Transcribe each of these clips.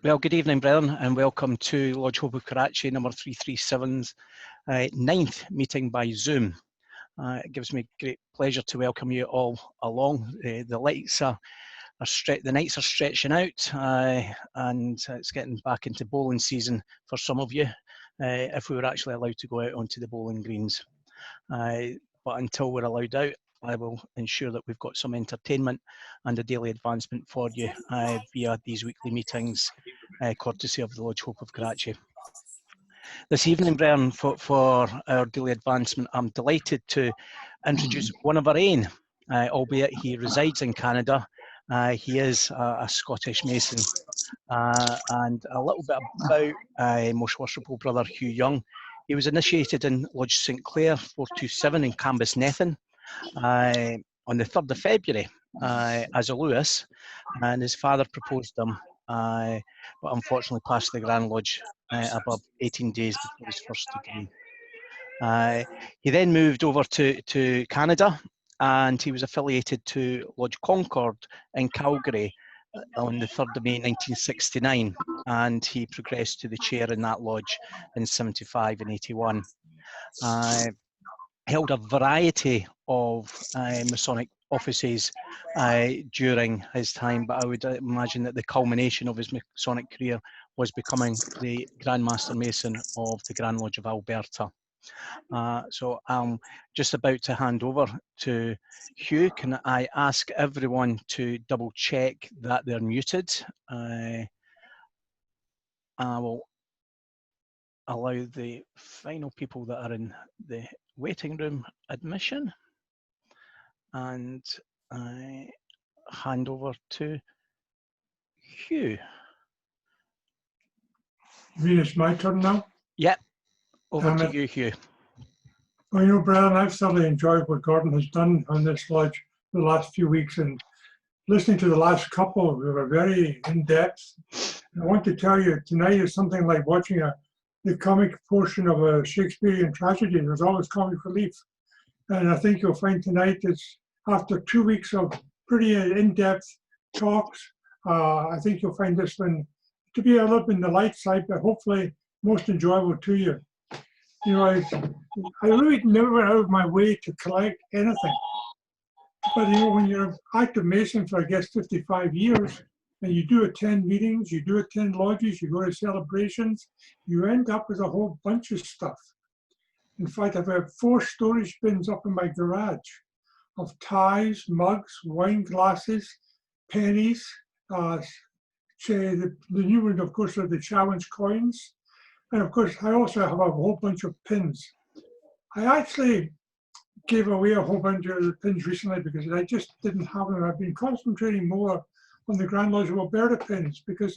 Well, good evening, brethren, and welcome to Lodge Hope of Karachi, number 337's ninth meeting by Zoom. It gives me great pleasure to welcome you all along. The nights are stretching out, and it's getting back into bowling season for some of you, if we were actually allowed to go out onto the bowling greens. But until we're allowed out, I will ensure that we've got some entertainment and a daily advancement for you via these weekly meetings, courtesy of the Lodge Hope of Karachi. This evening, Brian, for our daily advancement, I'm delighted to introduce one of our own, albeit he resides in Canada. He is a Scottish Mason. And a little bit about Most Worshipful Brother Hugh Young. He was initiated in Lodge St Clair 427 in Cambusnethan on the 3rd of February as a Lewis, and his father proposed him, but unfortunately passed the Grand Lodge above 18 days before his first degree. He then moved over to Canada, and he was affiliated to Lodge Concord in Calgary on the 3rd of May 1969, and he progressed to the chair in that lodge in 75 and 81. Held a variety of Masonic offices during his time, but I would imagine that the culmination of his Masonic career was becoming the Grand Master Mason of the Grand Lodge of Alberta. So I'm just about to hand over to Hugh. Can I ask everyone to double check that they're muted? I will allow the final people that are in the waiting room admission, and I hand over to Hugh. You mean it's my turn now? Yep, over to you, Hugh. Well, you know, Brian, I've thoroughly enjoyed what Gordon has done on this lodge the last few weeks, and listening to the last couple, we were very in-depth. I want to tell you, tonight is something like watching the comic portion of a Shakespearean tragedy. There's always comic relief. And I think you'll find tonight is, after 2 weeks of pretty in-depth talks, I think you'll find this one to be a little bit on the light side, but hopefully most enjoyable to you. You know, I really never went out of my way to collect anything. But you know, when you're an active Mason for, I guess, 55 years, and you do attend meetings, you do attend lodges, you go to celebrations, you end up with a whole bunch of stuff. In fact, I've had 4 storage bins up in my garage of ties, mugs, wine glasses, pennies. The new one, of course, are the challenge coins. And of course, I also have a whole bunch of pins. I actually gave away a whole bunch of the pins recently because I just didn't have them. I've been concentrating more on the Grand Lodge of Alberta pins because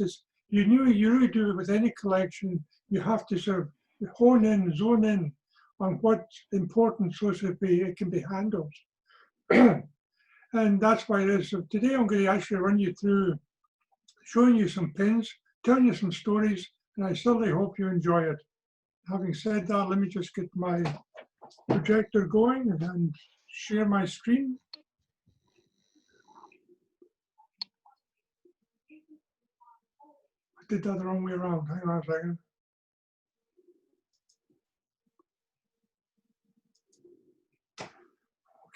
you really do it with any collection. You have to sort of hone in, zone in on what importance it can be handled. And that's why it is. So today I'm going to actually run you through showing you some pins, telling you some stories, and I certainly hope you enjoy it. Having said that, let me just get my projector going and share my screen. I did that the wrong way around. Hang on a second.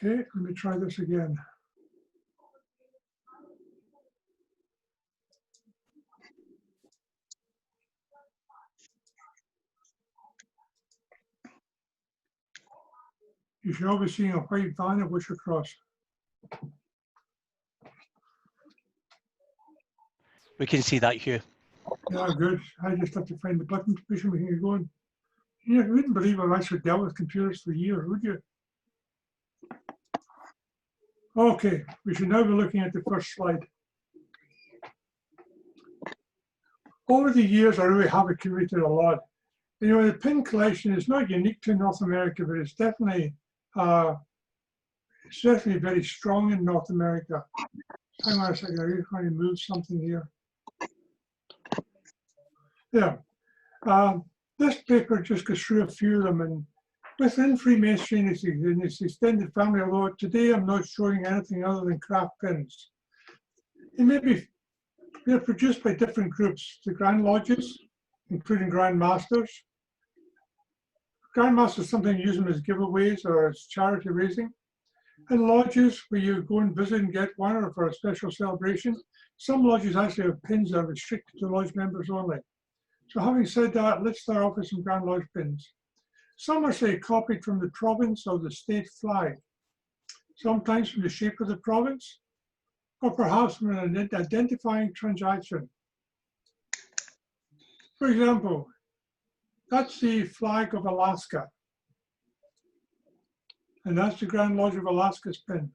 Okay, let me try this again. You should always see a white van at Wisher Cross. We can see that, Hugh. Yeah, good. I just have to find the button to push and we can get going. You wouldn't believe I've actually dealt with computers for years, would you? Okay, we should now be looking at the first slide. Over the years, I really have accumulated a lot. You know, the pin collection is not unique to North America, but it's definitely very strong in North America. Hang on a second, I'm trying to move something here. Yeah, this paper just goes through a few of them, and within Freemasonry in its extended family, although today I'm not showing anything other than craft pins. It may be They're produced by different groups, the Grand Lodges, including Grand Masters. Grand Masters sometimes use them as giveaways or as charity raising. And lodges where you go and visit and get one or for a special celebration. Some lodges actually have pins that are restricted to lodge members only. So having said that, let's start off with some Grand Lodge pins. Some are, say, copied from the province or the state flag, sometimes from the shape of the province, or perhaps from an identifying transaction. For example, that's the flag of Alaska, and that's the Grand Lodge of Alaska's pin.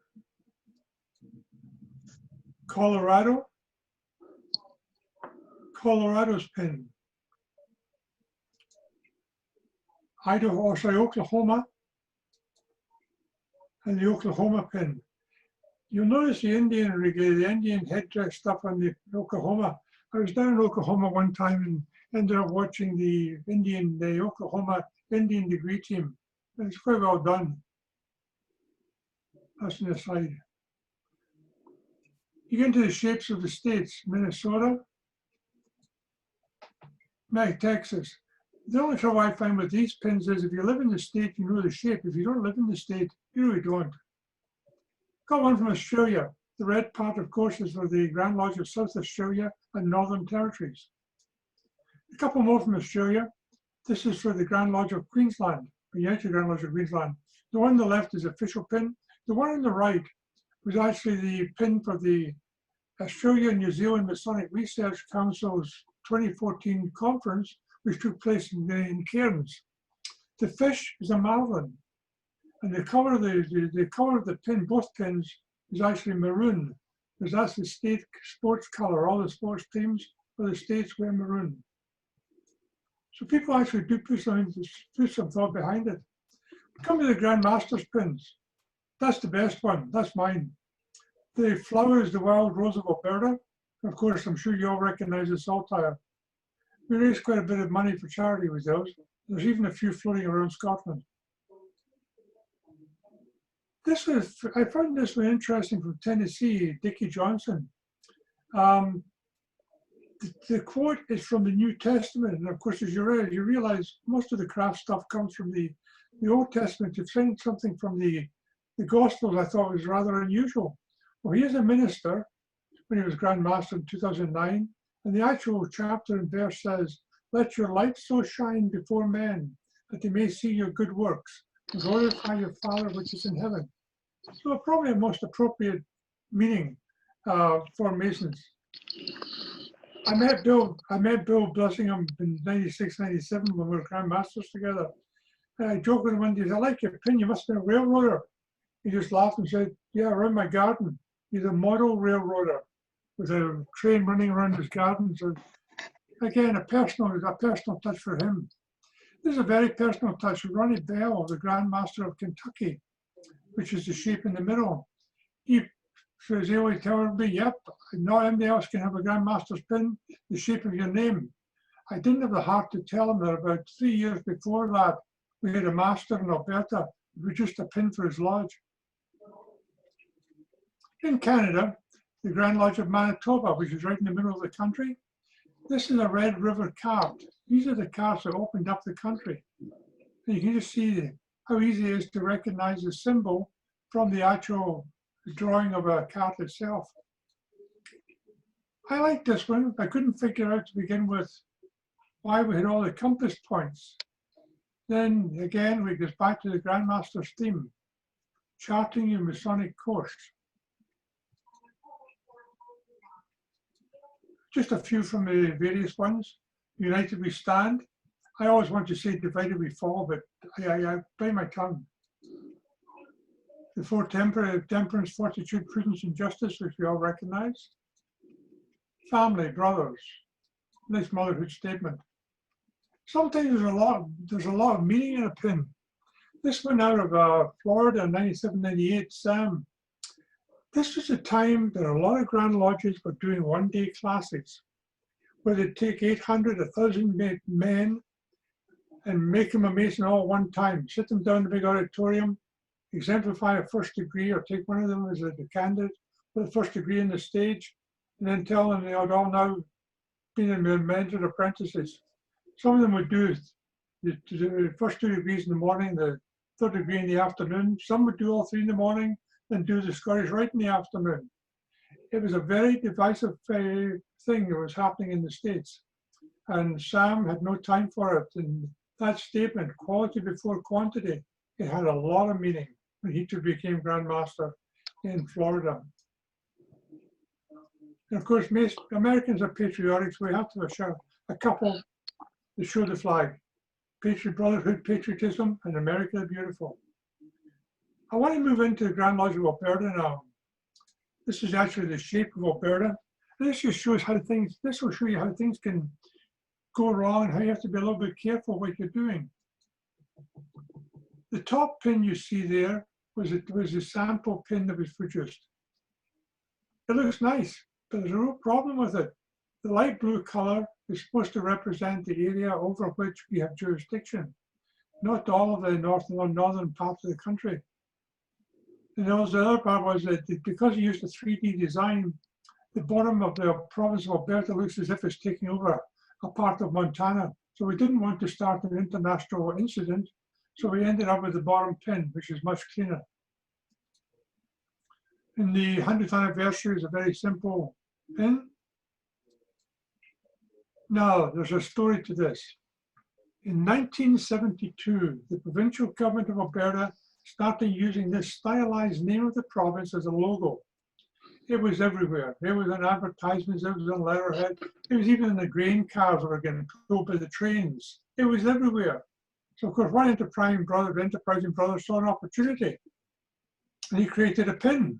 Colorado, Colorado's pin. Oklahoma, and the Oklahoma pin. You'll notice the Indian regalia, the Indian headdress stuff on the Oklahoma. I was down in Oklahoma one time and ended up watching the Oklahoma Indian degree team. And it's quite well done. That's an aside. You get into the shapes of the states, Minnesota, Texas. The only trouble I find with these pins is if you live in the state, you know the shape. If you don't live in the state, you really don't. Got one from Australia. The red part, of course, is for the Grand Lodge of South Australia and Northern Territories. A couple more from Australia. This is for the Grand Lodge of Queensland, the United Grand Lodge of Queensland. The one on the left is official pin. The one on the right was actually the pin for the Australia and New Zealand Masonic Research Council's 2014 conference, which took place in Cairns. The fish is a marlin, and the color of the pin, both pins, is actually maroon, because that's the state sports color. All the sports teams for the states wear maroon. So people actually do put some thought behind it. Come to the Grand Masters pins. That's the best one. That's mine. The flower is the wild rose of Alberta. Of course, I'm sure you all recognize the saltire. We raised quite a bit of money for charity with those. There's even a few floating around Scotland. I found this one interesting from Tennessee, Dickie Johnson. The quote is from the New Testament, and of course, as you read, you realize most of the craft stuff comes from the Old Testament. To find something from the Gospels, I thought was rather unusual. Well, he is a minister when he was Grand Master in 2009, and the actual chapter and verse says, "Let your light so shine before men that they may see your good works and glorify your Father which is in heaven." So probably a most appropriate meaning for Masons. I met Bill Blessingham in 96, 97 when we were Grand Masters together. And I joked with him one day, "I like your pin, you must be a railroader." He just laughed and said, "Yeah, around my garden. He's a model railroader with a train running around his garden." So again, a personal touch for him. This is a very personal touch. Ronnie Bell, the Grand Master of Kentucky, which is the shape in the middle. He says, they always tell me, "Yep, not anybody else can have a Grand Master's pin, the shape of your name." I didn't have the heart to tell him that about 3 years before that, we had a master in Alberta who produced a pin for his lodge. In Canada, the Grand Lodge of Manitoba, which is right in the middle of the country. This is a Red River cart. These are the carts that opened up the country. And you can just see how easy it is to recognize the symbol from the actual drawing of a cart itself. I like this one. I couldn't figure out to begin with why we had all the compass points. Then again, we get back to the Grand Master's theme, charting your Masonic course. Just a few from the various ones. United we stand. I always want to say divided we fall, but I bite my tongue. The four temperance, fortitude, prudence, and justice, which we all recognize. Family, brothers. Nice motherhood statement. Sometimes there's a lot of meaning in a pin. This one out of Florida, 97, 98, Sam. This was a time that a lot of Grand Lodges were doing one-day classes, where they'd take 800, 1,000 men and make them a Mason all one time, sit them down in the big auditorium, exemplify a first degree, or take one of them as a candidate for the first degree in the stage, and then tell them they had all now been mentored apprentices. Some of them would do the first 2 degrees in the morning, the 3rd degree in the afternoon. Some would do all 3 in the morning, then do the Scottish Rite in the afternoon. It was a very divisive thing that was happening in the States. And Sam had no time for it. And that statement, quality before quantity, it had a lot of meaning when he too became Grand Master in Florida. And of course, Americans are patriotic, so we have to have a couple to show the flag. Brotherhood, patriotism, and America the Beautiful. I want to move into the Grand Lodge of Alberta now. This is actually the shape of Alberta. And this just shows how this will show you how things can go wrong and how you have to be a little bit careful what you're doing. The top pin you see there was a sample pin that was produced. It looks nice, but there's a real problem with it. The light blue color is supposed to represent the area over which we have jurisdiction, not all of the northern parts of the country. And the other part was that because you used a 3D design, the bottom of the province of Alberta looks as if it's taking over a part of Montana. So we didn't want to start an international incident, so we ended up with the bottom pin, which is much cleaner. And the 100th anniversary is a very simple pin. Now, there's a story to this. In 1972, the provincial government of Alberta started using this stylized name of the province as a logo. It was everywhere. It was in advertisements, it was on letterhead, it was even in the grain cars that were getting pulled by the trains. It was everywhere. So of course, one enterprising brother saw an opportunity, and he created a pin.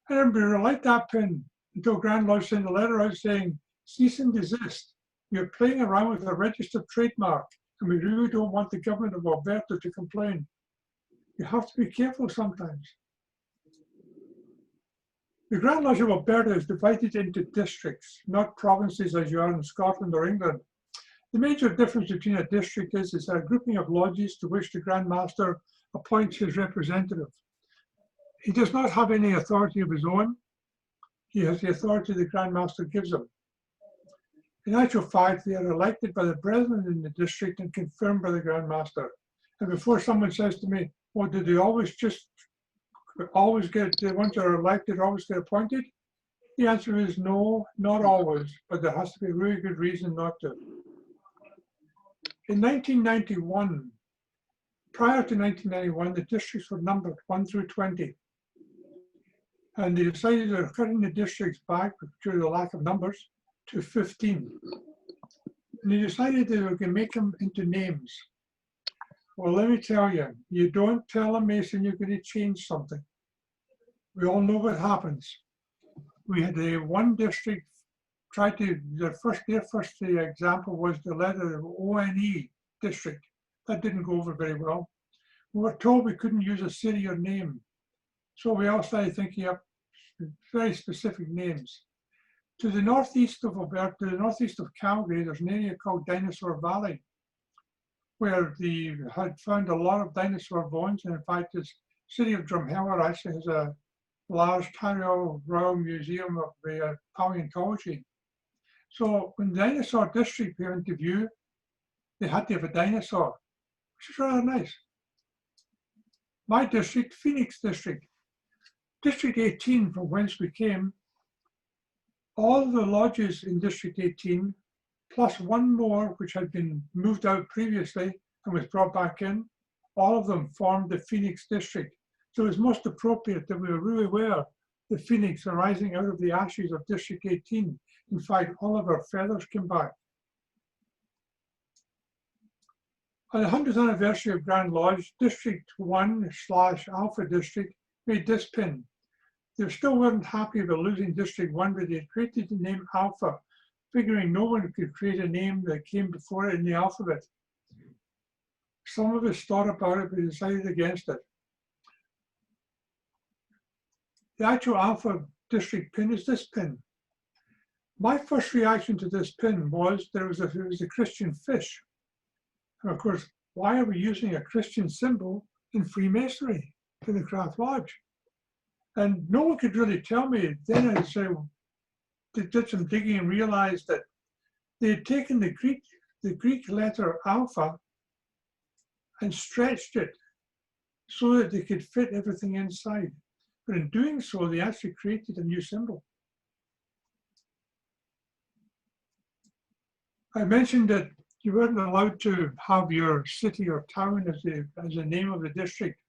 And everybody liked that pin until Grand Lodge sent a letter out saying, cease and desist. You're playing around with a registered trademark, and we really don't want the government of Alberta to complain. You have to be careful sometimes. The Grand Lodge of Alberta is divided into districts, not provinces as you are in Scotland or England. The major difference between a district is it's a grouping of lodges to which the Grand Master appoints his representative. He does not have any authority of his own. He has the authority the Grand Master gives him. In actual fact, they are elected by the brethren in the district and confirmed by the Grand Master. And before someone says to me, well, do they always get, the ones that are elected always get appointed? The answer is no, not always, but there has to be a really good reason not to. In 1991, prior to 1991, the districts were numbered 1 through 20. And they decided they're cutting the districts back due to the lack of numbers to 15. And they decided they were going to make them into names. Well, let me tell you, you don't tell a Mason you're going to change something. We all know what happens. We had one district try to, their first example was the letter ONE district. That didn't go over very well. We were told we couldn't use a city or name. So we all started thinking up very specific names. To the northeast of Alberta, to the northeast of Calgary, there's an area called Dinosaur Valley, where they had found a lot of dinosaur bones. And in fact, the city of Drumheller actually has a large Royal Museum of Paleontology. So when the dinosaur district came into view, they had to have a dinosaur, which is rather nice. My district, Phoenix District. District 18, from whence we came, all the lodges in District 18, plus one more which had been moved out previously and was brought back in, all of them formed the Phoenix District. So it was most appropriate that we really were the phoenix arising out of the ashes of District 18. In fact, all of our feathers came back. On the 100th anniversary of Grand Lodge, District 1/Alpha District made this pin. They still weren't happy about losing District 1, but they had created the name Alpha, figuring no one could create a name that came before it in the alphabet. Some of us thought about it, but decided against it. The actual Alpha District pin is this pin. My first reaction to this pin was there was a Christian fish. And of course, why are we using a Christian symbol in Freemasonry for the Craft Lodge? And no one could really tell me. Then I'd say, did some digging and realized that they had taken the Greek letter alpha and stretched it so that they could fit everything inside. But in doing so, they actually created a new symbol. I mentioned that you weren't allowed to have your city or town as the name of the district.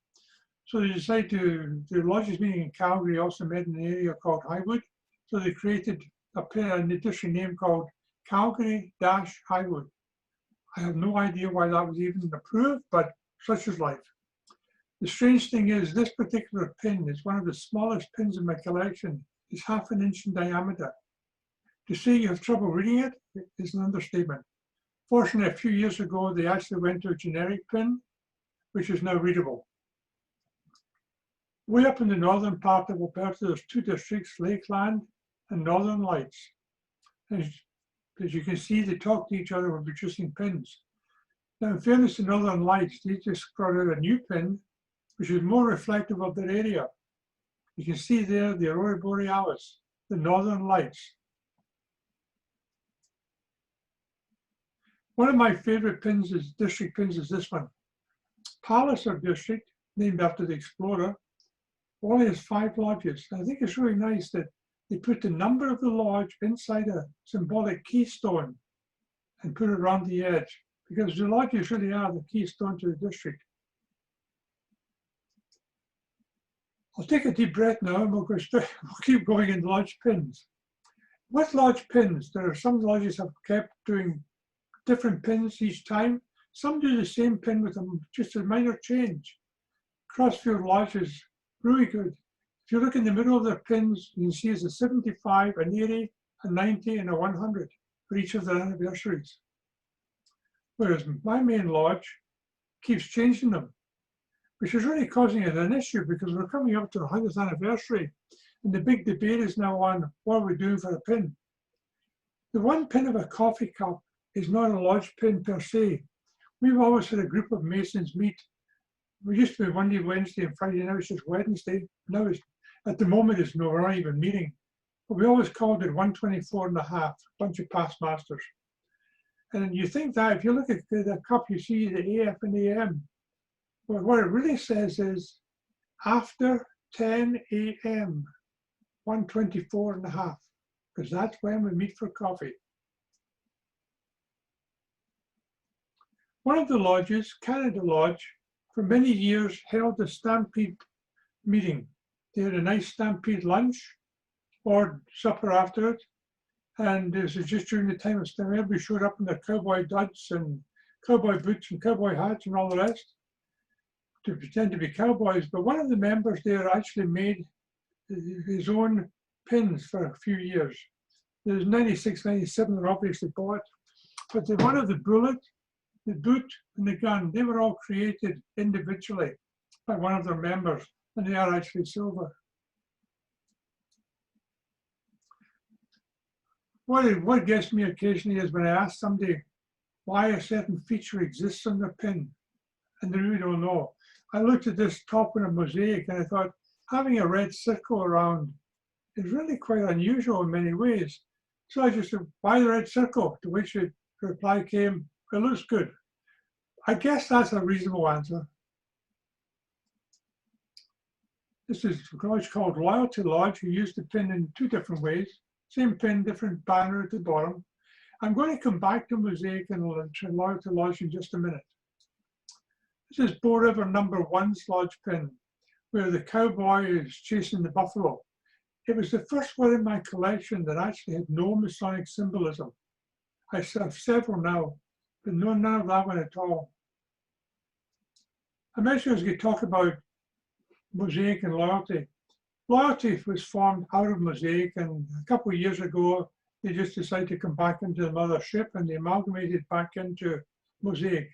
So they decided the lodges meeting in Calgary also met in an area called Highwood. So they created a district name called Calgary-Highwood. I have no idea why that was even approved, but such is life. The strange thing is this particular pin is one of the smallest pins in my collection. It's 1/2 inch in diameter. To say you have trouble reading it is an understatement. Fortunately, a few years ago, they actually went to a generic pin, which is now readable. Way up in the northern part of Alberta, there's 2 districts, Lakeland and Northern Lights. As you can see, they talk to each other when producing pins. Now, in fairness to Northern Lights, they just brought out a new pin, which is more reflective of their area. You can see there the Aurora Borealis, the Northern Lights. One of my favorite pins is district pins is this one. Palliser District, named after the explorer, only has 5 lodges. I think it's really nice that they put the number of the lodge inside a symbolic keystone and put it around the edge, because the lodges really are the keystone to the district. I'll take a deep breath now and we'll keep going in lodge pins. With lodge pins, there are some lodges have kept doing different pins each time. Some do the same pin with just a minor change. Crossfield Lodge is really good. If you look in the middle of their pins, you can see it's a 75, an 80, a 90, and a 100 for each of their anniversaries. Whereas my main lodge keeps changing them, which is really causing it an issue because we're coming up to the 100th anniversary, and the big debate is now on what are we doing for a pin. The one pin of a coffee cup is not a lodge pin per se. We've always had a group of Masons meet. We used to be Monday, Wednesday, and Friday. Now it's just Wednesday. Now at the moment it's no, we're not even meeting. But we always called it 124 and a half, a bunch of past masters. And you think that if you look at the cup, you see the AF and AM. But what it really says is after 10 a.m., 124 and a half, because that's when we meet for coffee. One of the lodges, Canada Lodge, for many years held a stampede meeting. They had a nice stampede lunch or supper after it. And this was just during the time of stampede. Everybody showed up in their cowboy duds and cowboy boots and cowboy hats and all the rest to pretend to be cowboys. But one of the members there actually made his own pins for a few years. There's 96, 97 that obviously bought. But the one of the bullet, the boot, and the gun, they were all created individually by one of their members, and they are actually silver. What gets me occasionally is when I ask somebody why a certain feature exists on their pin, and they really don't know. I looked at this top one of Mosaic and I thought, having a red circle around is really quite unusual in many ways. So I just said, why the red circle? To which the reply came, it looks good. I guess that's a reasonable answer. This is a lodge called Loyalty Lodge, who used the pin in 2 different ways. Same pin, different banner at the bottom. I'm going to come back to Mosaic and Loyalty Lodge in just a minute. This is Bow River number 1's lodge pin, where the cowboy is chasing the buffalo. It was the first one in my collection that actually had no Masonic symbolism. I have several now, but none of that one at all. I mentioned I was going to talk about Mosaic and Loyalty. Loyalty was formed out of Mosaic, and a couple of years ago, they just decided to come back into the mothership and they amalgamated back into Mosaic.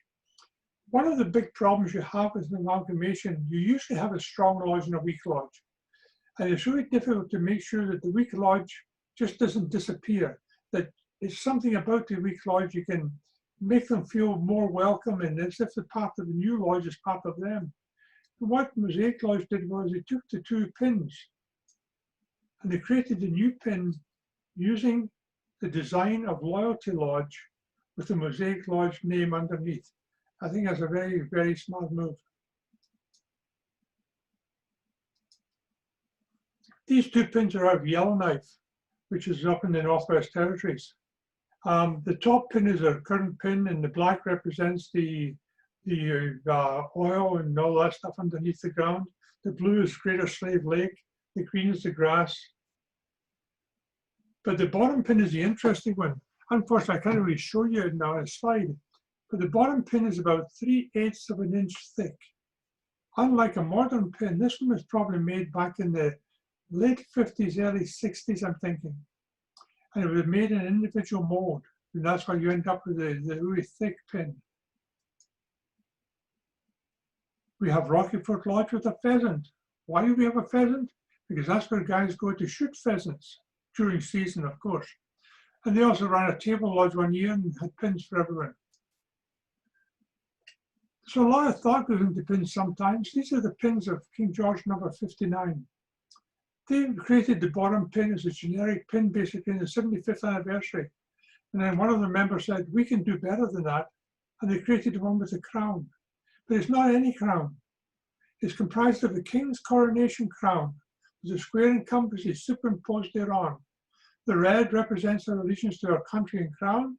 One of the big problems you have with an amalgamation, you usually have a strong lodge and a weak lodge. And it's really difficult to make sure that the weak lodge just doesn't disappear, that it's something about the weak lodge you can make them feel more welcome and as if the part of the new lodge is part of them. And what Mosaic Lodge did was they took the 2 pins and they created a new pin using the design of Loyalty Lodge with the Mosaic Lodge name underneath. I think that's a very, very smart move. These two pins are out of Yellowknife, which is up in the Northwest Territories. The top pin is our current pin, and the black represents the oil and all that stuff underneath the ground. The blue is Greater Slave Lake. The green is the grass. But the bottom pin is the interesting one. Unfortunately, I can't really show you it now on a slide, but the bottom pin is about 3/8 of an inch thick. Unlike a modern pin, this one was probably made back in the late 50s, early 60s, I'm thinking. And it was made in an individual mold. And that's why you end up with the really thick pin. We have Rockyford Lodge with a pheasant. Why do we have a pheasant? Because that's where guys go to shoot pheasants during season, of course. And they also ran a table lodge one year and had pins for everyone. So a lot of thought goes into pins sometimes. These are the pins of King George number 59. They created the bottom pin as a generic pin basically in the 75th anniversary. And then one of the members said, we can do better than that. And they created one with a crown. But it's not any crown. It's comprised of the king's coronation crown with a square and compasses superimposed thereon. The red represents our allegiance to our country and crown.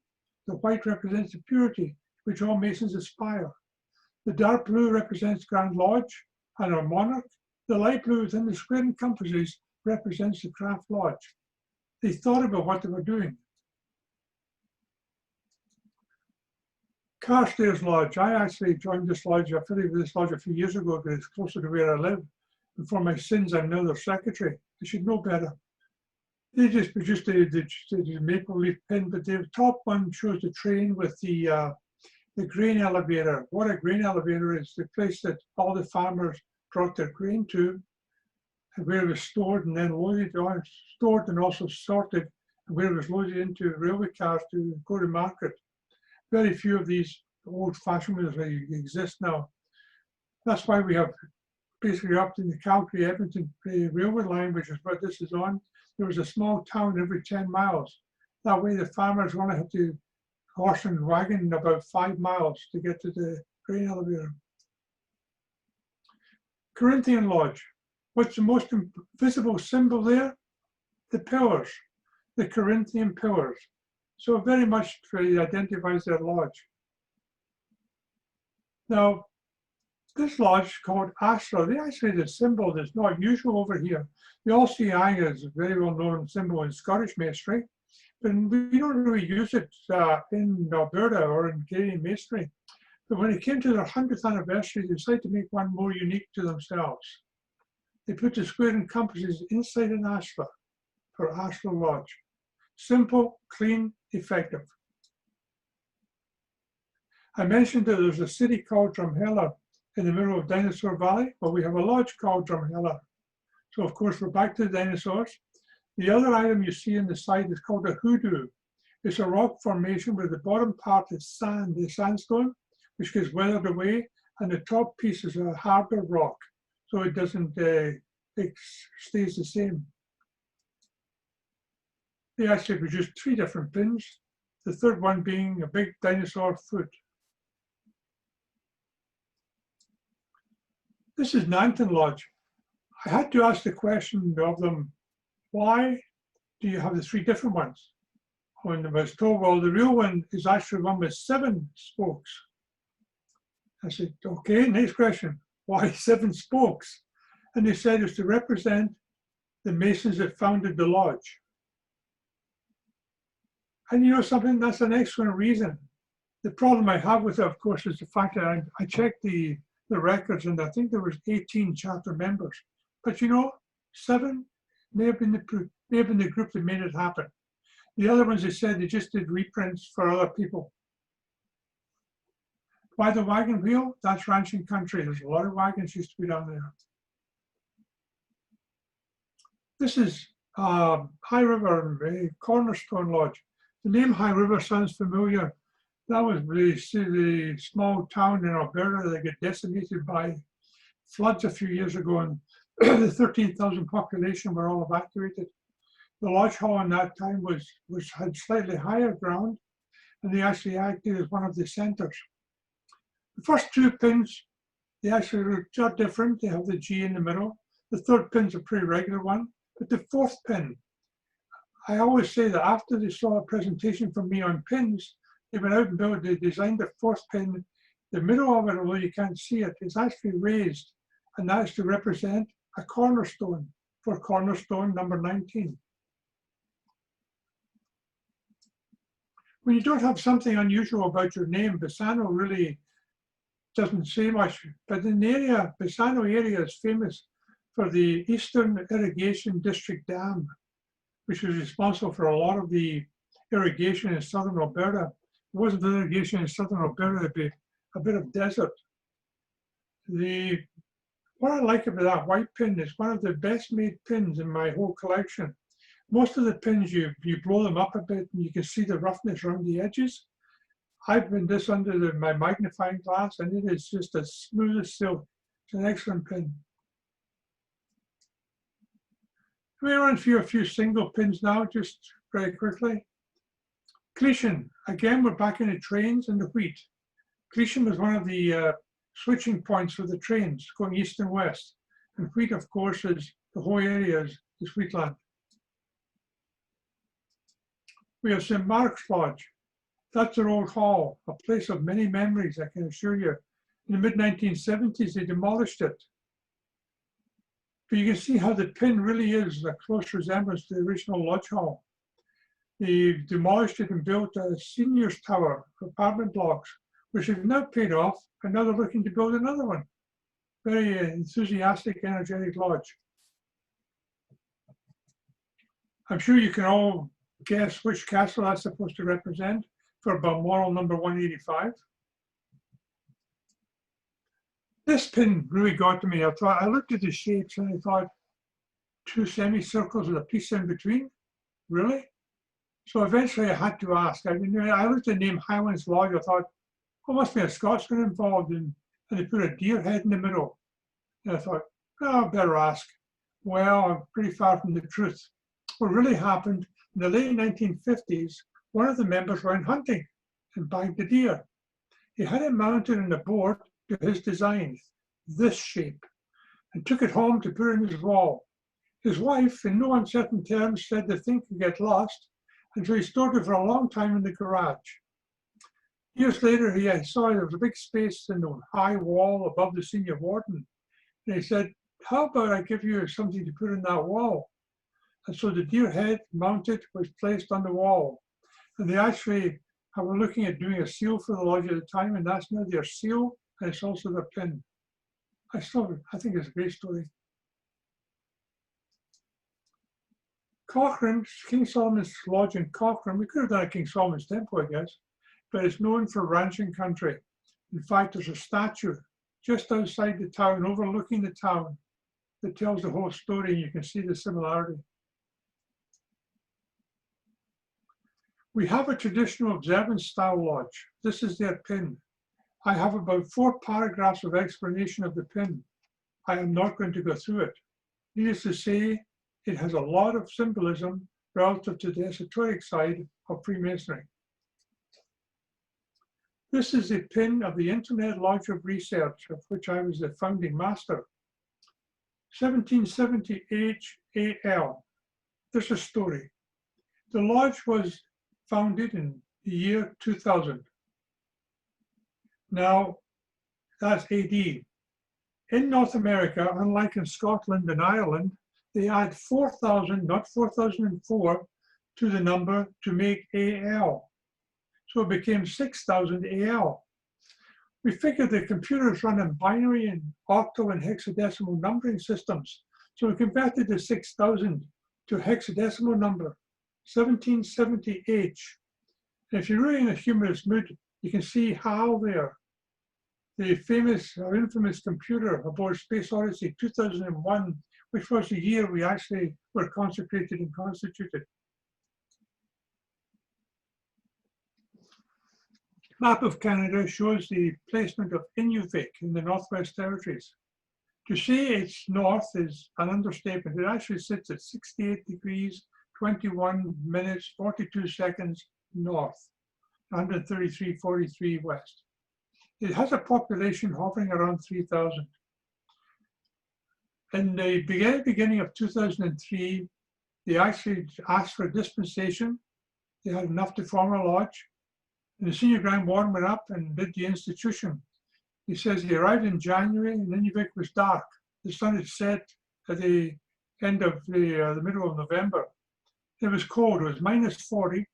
The white represents the purity which all Masons aspire. The dark blue represents Grand Lodge and our monarch. The light blue within the square and compasses represents the Craft Lodge. They thought about what they were doing. Carstairs Lodge. I actually joined this lodge, I affiliated with this lodge a few years ago because it's closer to where I live. And for my sins, I'm now their secretary. I should know better. They just produced the maple leaf pin, but the top one shows the train with the grain elevator. What a grain elevator is, the place that all the farmers brought their grain to, and where it was stored and then loaded on, stored and also sorted, and where it was loaded into railway cars to go to market. Very few of these old-fashioned ones exist now. That's why we have basically up in the Calgary-Edmonton railway line, which is what this is on. There was a small town every 10 miles. That way the farmers only had to horse and wagon about 5 miles to get to the grain elevator. Corinthian Lodge. What's the most visible symbol there? The pillars, the Corinthian pillars. So it very much identifies their lodge. Now, this lodge called Ashra, they actually the symbol that's not usual over here. The All-Seeing is a very well-known symbol in Scottish Masonry, but we don't really use it in Alberta or in Canadian Masonry. But when it came to their 100th anniversary, they decided to make one more unique to themselves. They put the square and compasses inside an Ashra for Ashra Lodge. Simple, clean, effective. I mentioned that there's a city called Drumheller in the middle of Dinosaur Valley. Well, we have a lodge called Drumheller. So of course, we're back to the dinosaurs. The other item you see on the side is called a hoodoo. It's a rock formation where the bottom part is sand, the sandstone, which gets weathered away, and the top piece is a harder rock. So it doesn't, it stays the same. They actually produced 3 different pins, the third one being a big dinosaur foot. This is Nanton Lodge. I had to ask the question of them, why do you have the 3 different ones? When I was told, well, the real one is actually one with 7 spokes. I said, okay, next question. Why 7 spokes? And they said it's to represent the Masons that founded the lodge. And you know something, that's an excellent reason. The problem I have with it, of course, is the fact that I checked the records and I think there was 18 chapter members. But you know, 7 may have been the group that made it happen. The other ones, they said they just did reprints for other people. Why the wagon wheel? That's ranching country. There's a lot of wagons used to be down there. This is High River Cornerstone Lodge. The name High River sounds familiar. That was the small town in Alberta that got decimated by floods a few years ago, and the 13,000 population were all evacuated. The lodge hall in that time had slightly higher ground, and they actually acted as one of the centers. The first two pins, they actually are different. They have the G in the middle. The third pin's a pretty regular one, but the fourth pin, I always say that after they saw a presentation from me on pins, they went out and they designed the fourth pin. The middle of it, although you can't see it, is actually raised, and that's to represent a cornerstone for cornerstone number 19. When you don't have something unusual about your name, Bassano really doesn't say much, but in the area, Bassano area is famous for the Eastern Irrigation District Dam, which was responsible for a lot of the irrigation in southern Alberta. If it wasn't irrigation in southern Alberta, it'd be a bit of desert. What I like about that white pin is one of the best made pins in my whole collection. Most of the pins, you blow them up a bit and you can see the roughness around the edges. I've been this under my magnifying glass and it is just as smooth as silk. It's an excellent pin. We run through a few single pins now, just very quickly. Gleason, again, we're back in the trains and the wheat. Gleason was one of the switching points for the trains going east and west. And wheat, of course, is the whole area is wheatland. We have St. Mark's Lodge. That's their old hall, a place of many memories, I can assure you. In the mid-1970s, they demolished it. But you can see how the pin really is a close resemblance to the original lodge hall. They demolished it and built a seniors tower for apartment blocks, which have now paid off, and now they're looking to build another one. Very enthusiastic, energetic lodge. I'm sure you can all guess which castle that's supposed to represent for Balmoral number 185. This pin really got to me. I looked at the shapes and I thought, two semicircles with a piece in between? Really? So eventually I had to ask. I looked at the name Highlands Lodge. I thought, oh, must be a Scotsman involved, and they put a deer head in the middle. And I thought, oh, I better ask. Well, I'm pretty far from the truth. What really happened in the late 1950s, one of the members went hunting and bagged a deer. He had it mounted on a board to his design, this shape, and took it home to put in his wall. His wife, in no uncertain terms, said the thing could get lost, and so he stored it for a long time in the garage. Years later, he saw there was a big space in the high wall above the senior warden, and he said, how about I give you something to put in that wall? And so the deer head mounted was placed on the wall. And they actually were looking at doing a seal for the lodge at the time, and that's now their seal, and it's also their pin. I think it's a great story. Cochrane, King Solomon's Lodge in Cochrane, we could have done a King Solomon's Temple, I guess, but it's known for ranching country. In fact, there's a statue just outside the town, overlooking the town, that tells the whole story, and you can see the similarity. We have a traditional observance style lodge. This is their pin. I have about 4 paragraphs of explanation of the pin. I am not going to go through it. Needless to say, it has a lot of symbolism relative to the esoteric side of Freemasonry. This is the pin of the Internet Lodge of Research, of which I was the founding master. 1770 HAL. There's a story. The lodge was founded in the year 2000. Now, that's AD. In North America, unlike in Scotland and Ireland, they add 4,000, not 4004, to the number to make AL. So it became 6,000 AL. We figured the computers run in binary and octal and hexadecimal numbering systems. So we converted the 6,000 to a hexadecimal number, 1770H. And if you're really in a humorous mood, you can see how there. The famous or infamous computer aboard Space Odyssey 2001, which was the year we actually were consecrated and constituted. Map of Canada shows the placement of Inuvik in the Northwest Territories. To say it's north is an understatement. It actually sits at 68 degrees, 21 minutes, 42 seconds north, 133.43 west. It has a population hovering around 3,000. In the beginning of 2003, they actually asked for a dispensation. They had enough to form a lodge. And the senior Grand Warden went up and did the institution. He says he arrived in January and Inuvik was dark. The sun had set at the end of the middle of November. It was cold. It was minus 40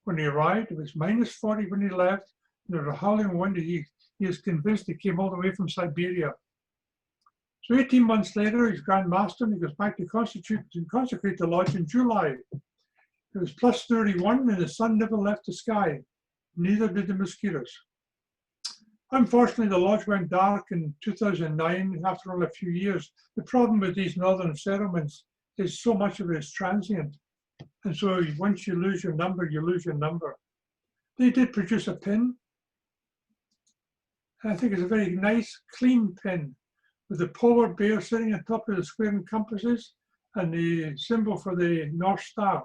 when he arrived. It was minus 40 when he left. And there was a howling wind. He is convinced he came all the way from Siberia. So 18 months later, he's Grand Master, and he goes back to constitute and consecrate the lodge in July. It was plus 31, and the sun never left the sky. Neither did the mosquitoes. Unfortunately, the lodge went dark in 2009 after only a few years. The problem with these northern settlements is so much of it is transient. And so once you lose your number, you lose your number. They did produce a pin. And I think it's a very nice, clean pin with the polar bear sitting on top of the square and compasses and the symbol for the North Star.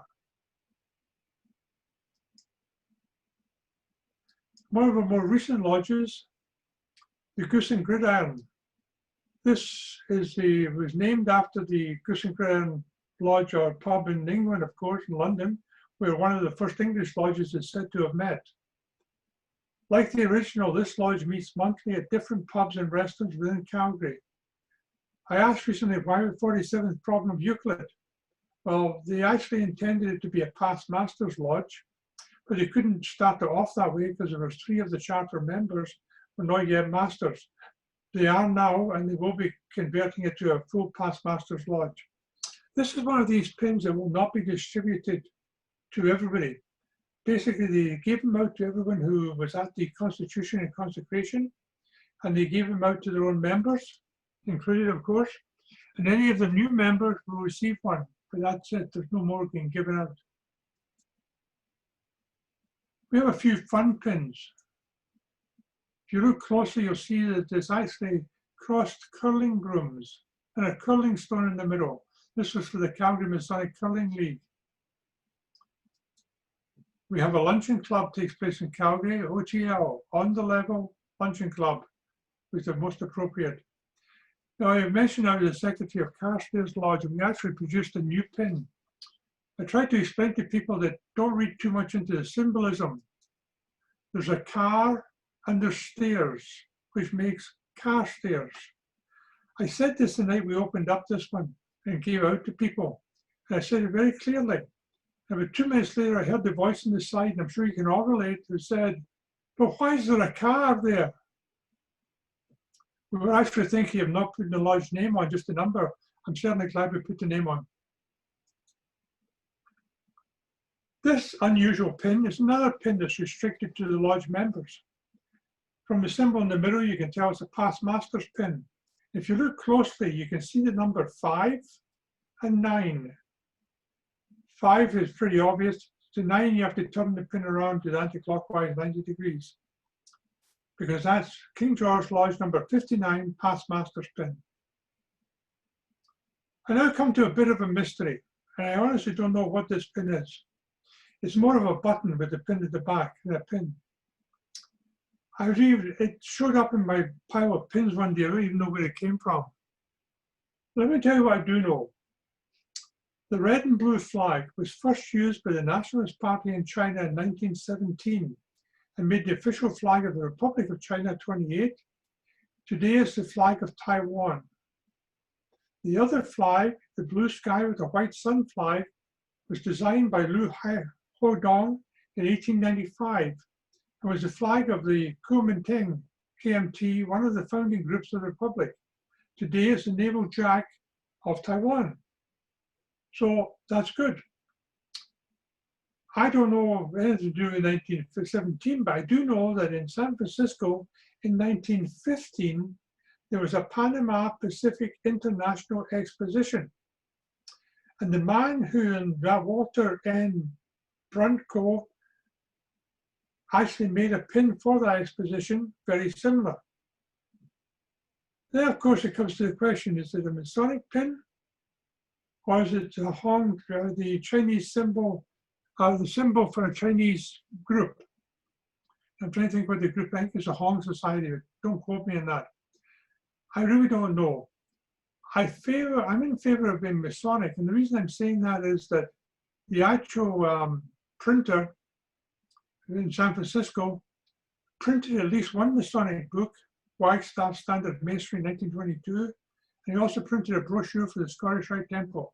One of our more recent lodges, the Goose and Gridiron. This was named after the Goose and Gridiron Lodge or pub in England, of course, in London, where one of the first English lodges is said to have met. Like the original, this lodge meets monthly at different pubs and restaurants within Calgary. I asked recently why the 47th problem of Euclid. Well, they actually intended it to be a past master's lodge, but they couldn't start it off that way because there were 3 of the charter members were not yet masters. They are now, and they will be converting it to a full past master's lodge. This is one of these pins that will not be distributed to everybody. Basically, they gave them out to everyone who was at the Constitution and Consecration, and they gave them out to their own members, included, of course, and any of the new members will receive one, but that's it. There's no more being given out. We have a few fun pins. If you look closely, you'll see that there's actually crossed curling brooms and a curling stone in the middle. This was for the Calgary Masonic Curling League. We have a luncheon club takes place in Calgary, OTL, on the level luncheon club, which is most appropriate. Now, I mentioned I was the secretary of Carstairs Lodge, and we actually produced a new pin. I tried to explain to people that don't read too much into the symbolism. There's a car and there's stairs, which makes Carstairs. I said this the night we opened up this one and gave out to people. And I said it very clearly. And about 2 minutes later, I heard the voice on the side, and I'm sure you can all relate, who said, "But why is there a car there?" We were actually thinking of not putting the lodge name on, just a number. I'm certainly glad we put the name on. This unusual pin is another pin that's restricted to the lodge members. From the symbol in the middle, you can tell it's a past master's pin. If you look closely, you can see the number 5 and 9. 5 is pretty obvious. To 9, you have to turn the pin around to the anti-clockwise 90 degrees. Because that's King George Lodge number 59, past master's pin. I now come to a bit of a mystery, and I honestly don't know what this pin is. It's more of a button with a pin at the back than a pin. It showed up in my pile of pins one day. I don't even know where it came from. Let me tell you what I do know. The red and blue flag was first used by the Nationalist Party in China in 1917 and made the official flag of the Republic of China 28. Today is the flag of Taiwan. The other flag, the blue sky with the white sun flag, was designed by Liu Hodong in 1895 and was the flag of the Kuomintang KMT, one of the founding groups of the Republic. Today is the naval jack of Taiwan. So that's good. I don't know anything to do with 1917, but I do know that in San Francisco in 1915, there was a Panama Pacific International Exposition. And the man who, in Walter N. Brunko, actually made a pin for that exposition, very similar. Then, of course, it comes to the question, is it a Masonic pin was it the Chinese symbol, the symbol for a Chinese group. I'm trying to think what the group, I think it's a Hong Society. Don't quote me on that. I really don't know. I'm in favor of being Masonic, and the reason I'm saying that is that the actual printer in San Francisco printed at least one Masonic book, Wagstaff Standard Masonry 1922, and he also printed a brochure for the Scottish Rite Temple.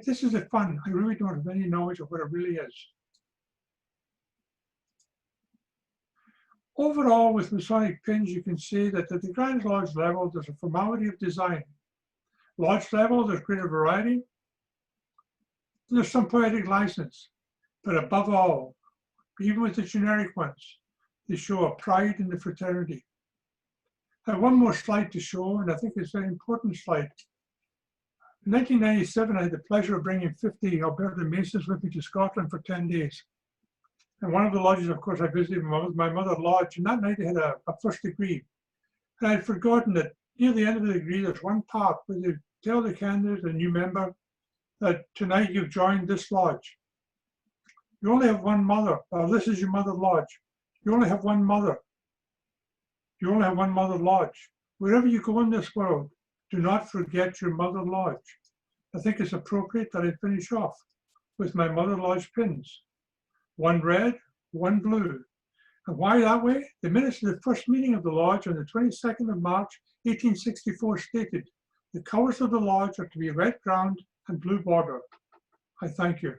This is fun. I really don't have any knowledge of what it really is. Overall, with Masonic pins, you can see that at the Grand Lodge level, there's a formality of design. Lodge level, there's greater variety. There's some poetic license, but above all, even with the generic ones, they show a pride in the fraternity. I have one more slide to show, and I think it's a very important slide. In 1997, I had the pleasure of bringing 50 Alberta Masons with me to Scotland for 10 days. And one of the lodges, of course, I visited my mother lodge, and that night they had a first degree. And I'd forgotten that near the end of the degree, there's one part where they tell the candidate, a new member, that tonight you've joined this lodge. You only have one mother. This is your mother lodge. You only have one mother. You only have one mother lodge. Wherever you go in this world, do not forget your mother lodge. I think it's appropriate that I finish off with my mother lodge pins. One red, one blue. And why that way? The minutes of the first meeting of the lodge on the 22nd of March, 1864 stated, the colors of the lodge are to be red ground and blue border. I thank you.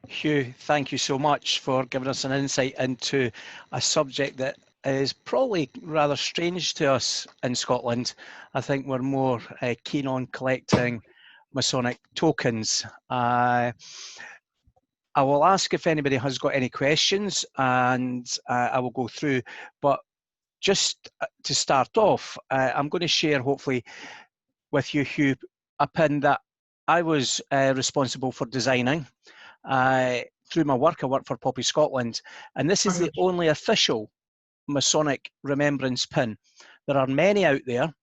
Hugh, thank you so much for giving us an insight into a subject that is probably rather strange to us in Scotland. I think we're more keen on collecting Masonic tokens. I will ask if anybody has got any questions, and I will go through. But just to start off, I'm going to share, hopefully, with you, Hugh, a pin that I was responsible for designing. Through my work, I work for Poppy Scotland, and this is the only official Masonic remembrance pin. There are many out there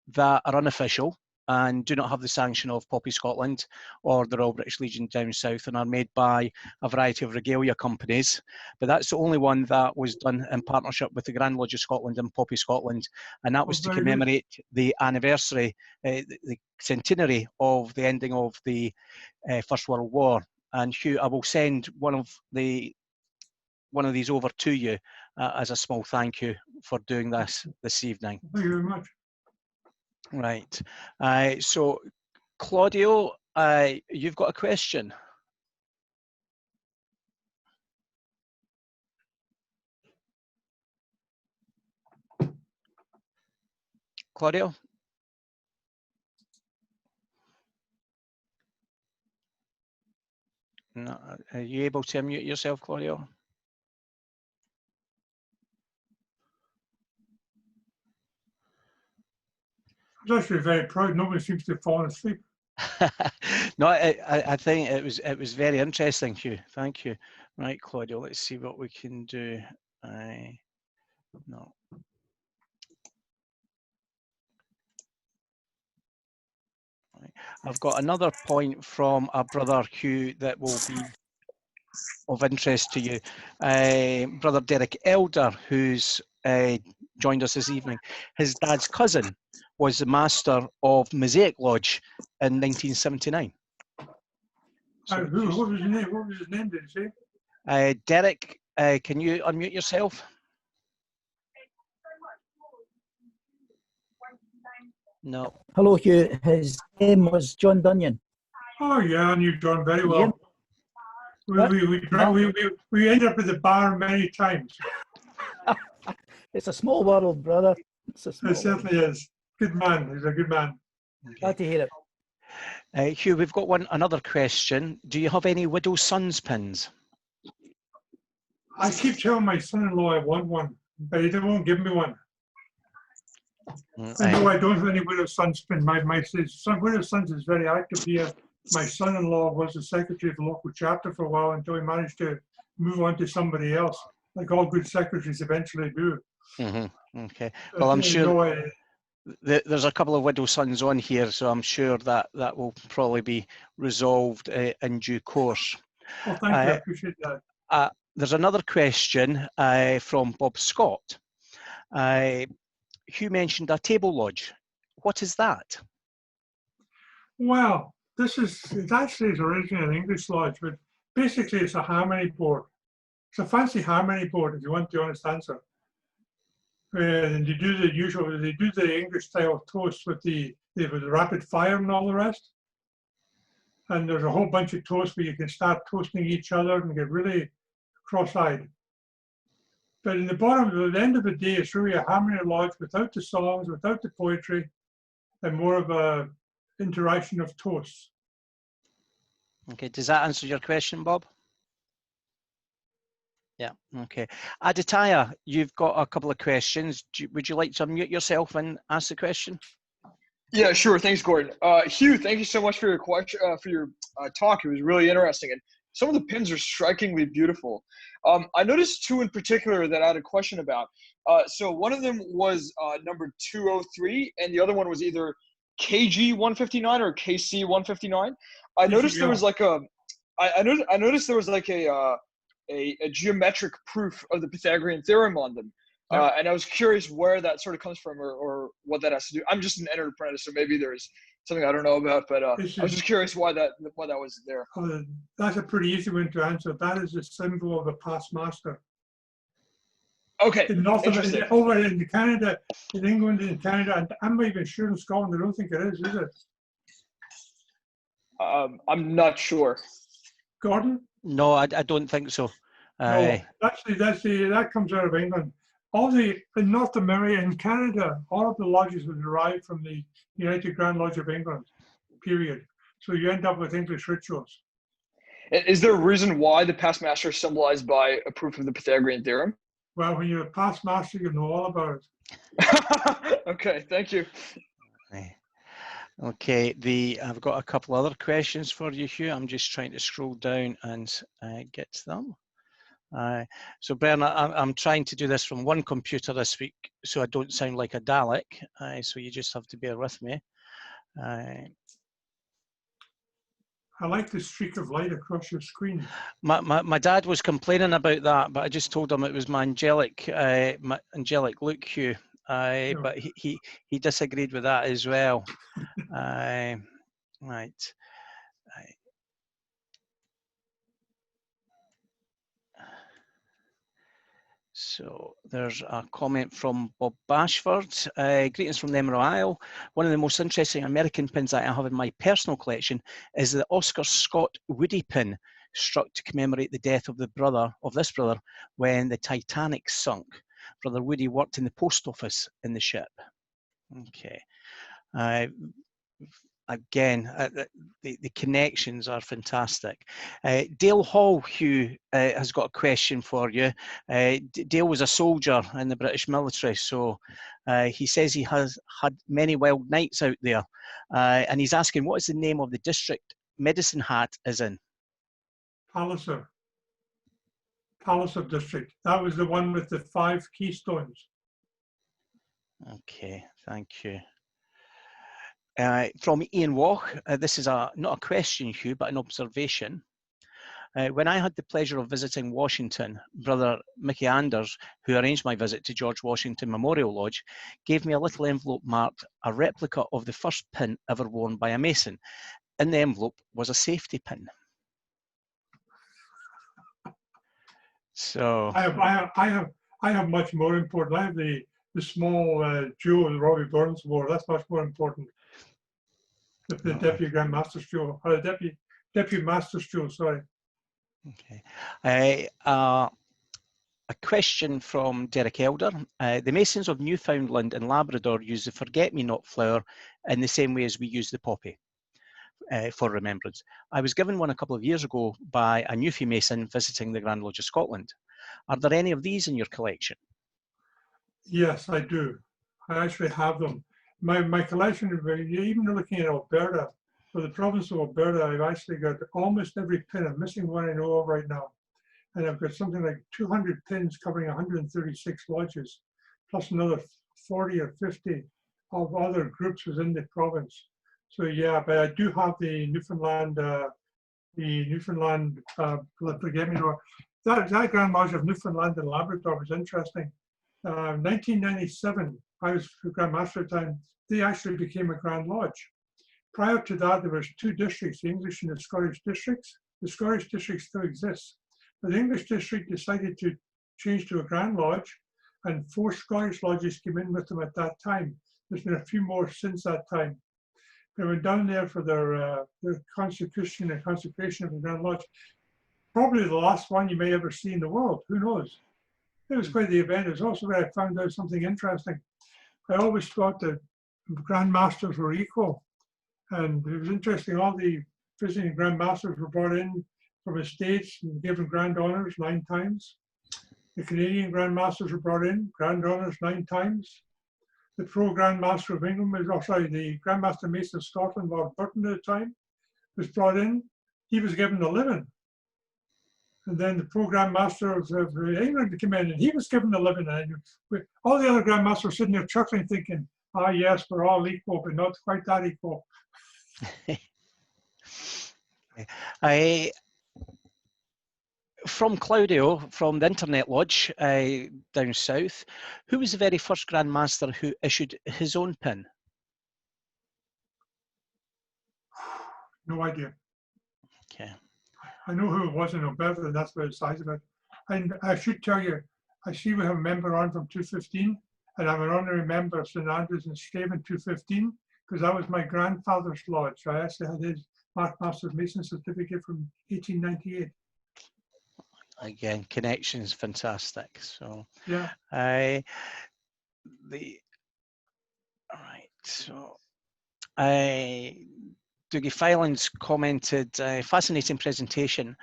that are unofficial and do not have the sanction of Poppy Scotland or the Royal British Legion down south, and are made by a variety of regalia companies. But that's the only one that was done in partnership with the Grand Lodge of Scotland and Poppy Scotland, and that was to commemorate the anniversary, the centenary of the ending of the First World War. And Hugh, I will send one of these over to you as a small thank you for doing this evening. Thank you very much. Right. So, Claudio, you've got a question. Claudio? No, are you able to unmute yourself, Claudio? I was actually very proud. Nobody seems to have fallen asleep. No, I think it was very interesting, Hugh. Thank you. Right, Claudio, let's see what we can do. No. Right. I've got another point from our brother Hugh that will be of interest to you. Brother Derek Elder, who's joined us this evening. His dad's cousin was the master of Mosaic Lodge in 1979. So what was his name? What was his name, did you say? Derek, can you unmute yourself? No. Hello, Hugh. His name was John Bunyan. Oh, yeah, I knew John very well. Yeah. We ended up at the bar many times. It's a small world, brother. It certainly is. Good man. He's a good man. Okay. Glad to hear it. Hugh, we've got another question. Do you have any widow sons pins? I keep telling my son-in-law I want one, but he won't give me one. I know I don't have any widow sons pin. My widow sons is very active here. My son-in-law was the secretary of the local chapter for a while until he managed to move on to somebody else, like all good secretaries eventually do. Mm-hmm. Okay. Well, I'm sure. there's a couple of widow sons on here, so I'm sure that that will probably be resolved in due course. Oh, thank you. I appreciate that. There's another question from Bob Scott. Hugh mentioned a table lodge. What is that? Well, it actually is originally an English lodge, but basically it's a harmony board. It's a fancy harmony board, if you want the honest answer. And they do the English style toast with the rapid fire and all the rest. And there's a whole bunch of toasts where you can start toasting each other and get really cross-eyed. But in the bottom, at the end of the day, it's really a harmony lodge without the songs, without the poetry, and more of a interaction of toasts. Okay, does that answer your question, Bob? Yeah, okay. Aditya, you've got a couple of questions. Would you like to unmute yourself and ask the question? Yeah, sure. Thanks, Gordon. Hugh, thank you so much for your question, talk. It was really interesting, and some of the pins are strikingly beautiful. I noticed two in particular that I had a question about. So one of them was number 203, and the other one was either KG 159 or KC 159. I noticed there was like I noticed there was like a geometric proof of the Pythagorean theorem on them. And I was curious where that sort of comes from or what that has to do. I'm just an entered apprentice, so maybe there's something I don't know about, but I was just curious why that was there. That's a pretty easy one to answer. That is a symbol of a past master. Okay. Over in Canada, in England, in Canada, and I'm not even sure in Scotland. I don't think it is it? I'm not sure. Gordon? No, I don't think so. No, that comes out of England. In North America, in Canada, all of the lodges were derived from the United Grand Lodge of England, period. So you end up with English rituals. Is there a reason why the past master is symbolized by a proof of the Pythagorean theorem? Well, when you're a past master, you know all about it. Okay, thank you. Okay, I've got a couple other questions for you, Hugh. I'm just trying to scroll down and get to them. So Bernard, I'm trying to do this from one computer this week so I don't sound like a Dalek, so you just have to bear with me. I like the streak of light across your screen. My dad was complaining about that, but I just told him it was my angelic look, Hugh. But he disagreed with that as well. Right. So there's a comment from Bob Bashford. Greetings from the Emerald Isle. One of the most interesting American pins that I have in my personal collection is the Oscar Scott Woody pin, struck to commemorate the death of this brother when the Titanic sunk. Brother Woody worked in the post office in the ship. Okay. Again, the connections are fantastic. Dale Hall, Hugh, has got a question for you. Dale was a soldier in the British military, so he says he has had many wild nights out there. And he's asking, what is the name of the district Medicine Hat is in? Palliser district. That was the one with the 5 keystones. Okay, thank you. From Ian Walk, this is not a question, Hugh, but an observation. When I had the pleasure of visiting Washington, Brother Mickey Anders, who arranged my visit to George Washington Memorial Lodge, gave me a little envelope marked a replica of the first pin ever worn by a Mason. In the envelope was a safety pin. So I have much more important. I have the small jewel that Robbie Burns wore. That's much more important. The Deputy Grand Master's jewel, or the Deputy Master's jewel, sorry. Okay. A question from Derek Elder. The Masons of Newfoundland and Labrador use the forget-me-not flower in the same way as we use the poppy for remembrance. I was given one a couple of years ago by a Newfie Mason visiting the Grand Lodge of Scotland. Are there any of these in your collection? Yes, I do. I actually have them. My collection, even looking at Alberta, for the province of Alberta, I've actually got almost every pin. I'm missing one I know of right now. And I've got something like 200 pins covering 136 lodges, plus another 40 or 50 of other groups within the province. So yeah, but I do have the Newfoundland, forgive me, that Grand Lodge of Newfoundland and Labrador was interesting. 1997, I was Grand Master at the time, they actually became a Grand Lodge. Prior to that, there was two districts, the English and the Scottish districts. The Scottish district still exists, but the English district decided to change to a Grand Lodge, and 4 Scottish lodges came in with them at that time. There's been a few more since that time. They went down there for their constitution and consecration of the Grand Lodge. Probably the last one you may ever see in the world, who knows? It was quite the event. It was also where I found out something interesting. I always thought that Grand Masters were equal. And it was interesting, all the visiting Grand Masters were brought in from the States and given Grand Honors 9 times. The Canadian Grand Masters were brought in, Grand Honors 9 times. The Pro Grand Master of England the Grand Master Mason of Scotland, Lord Burton at the time, was brought in. He was given 11. And then the Pro Grand Master of England came in and he was given 11. And all the other Grand Masters were sitting there chuckling, thinking, ah, yes, we're all equal, but not quite that equal. From Claudio, from the Internet Lodge down south, who was the very first Grand Master who issued his own pin? No idea. Okay. I know who it was in Alberta, and that's where the size of it. And I should tell you, I see we have a member on from 215, and I'm an honorary member of St. Andrews and Straven 215, because that was my grandfather's lodge. I actually had his Master's Mason certificate from 1898. Again, connections, fantastic. So yeah, all right. So Dougie Filings commented, fascinating presentation.